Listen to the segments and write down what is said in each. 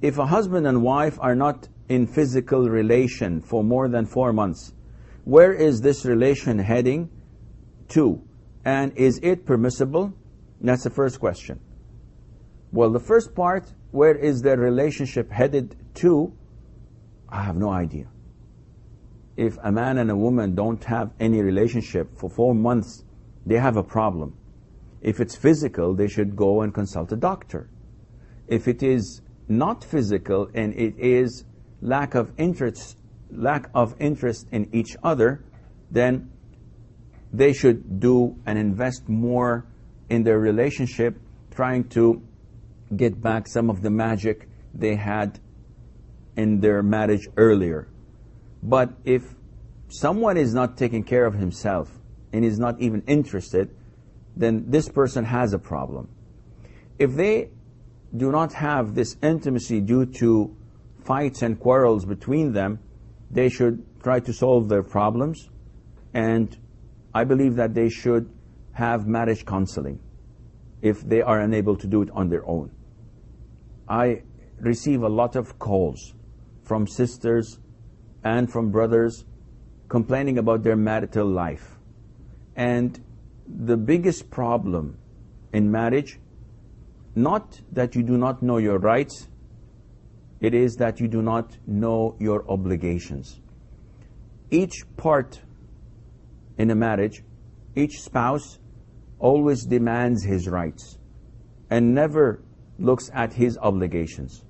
If a husband and wife are not in physical relation for more than 4 months, where is this relation heading to? And is it permissible? That's the first question. Well, the first part, where is their relationship headed to? I have no idea. If a man and a woman don't have any relationship for 4 months, they have a problem. If it's physical, they should go and consult a doctor. If it is not physical and it is lack of interest in each other, then they should do and invest more in their relationship, trying to get back some of the magic they had in their marriage earlier. But if someone is not taking care of himself and is not even interested, then this person has a problem. If they do not have this intimacy due to fights and quarrels between them, they should try to solve their problems, and I believe that they should have marriage counseling if they are unable to do it on their own. I receive a lot of calls from sisters and from brothers complaining about their marital life. And the biggest problem in marriage, not that you do not know your rights, it is that you do not know your obligations. Each part in a marriage, each spouse always demands his rights and never looks at his obligations.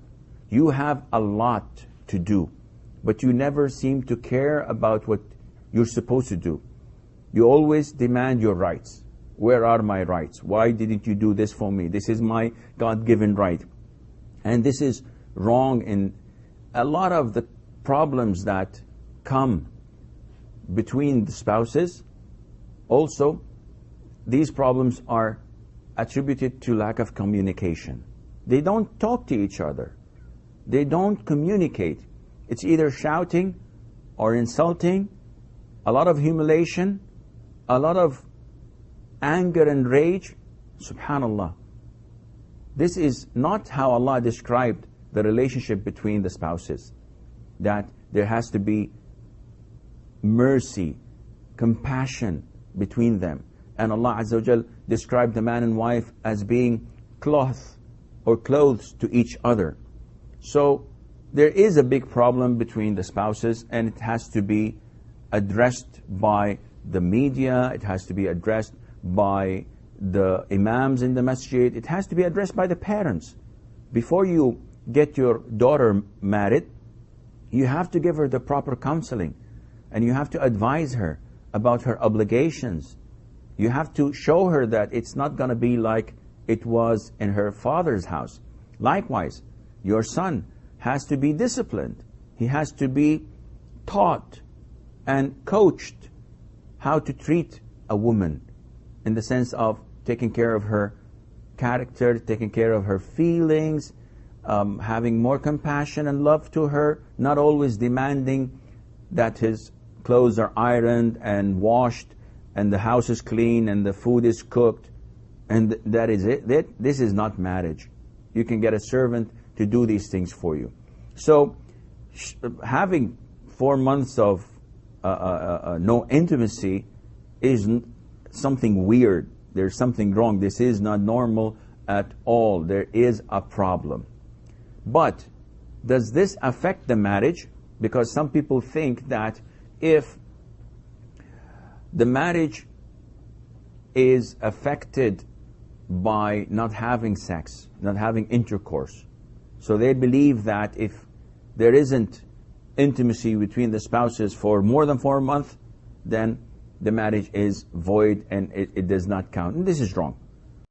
You have a lot to do, but you never seem to care about what you're supposed to do. You always demand your rights. Where are my rights? Why didn't you do this for me? This is my God-given right. And this is wrong in a lot of the problems that come between the spouses. Also, these problems are attributed to lack of communication. They don't talk to each other. They don't communicate. It's either shouting or insulting, a lot of humiliation, a lot of anger and rage. Subhanallah. This is not how Allah described the relationship between the spouses. That there has to be mercy, compassion between them. And Allah Azza wa Jal described the man and wife as being cloth or clothes to each other. So there is a big problem between the spouses, and it has to be addressed by the media, it has to be addressed by the imams in the masjid, it has to be addressed by the parents. Before you get your daughter married, you have to give her the proper counseling, and you have to advise her about her obligations. You have to show her that it's not going to be like it was in her father's house. Likewise, your son has to be disciplined. He has to be taught and coached how to treat a woman, in the sense of taking care of her character, taking care of her feelings, having more compassion and love to her, not always demanding that his clothes are ironed and washed and the house is clean and the food is cooked and that is it. This is not marriage. You can get a servant to do these things for you. So having 4 months of no intimacy is something weird. There's something wrong. This is not normal at all. There is a problem. But does this affect the marriage? Because some people think that if the marriage is affected by not having sex, not having intercourse, so they believe that if there isn't intimacy between the spouses for more than 4 months, then the marriage is void and it does not count. And this is wrong.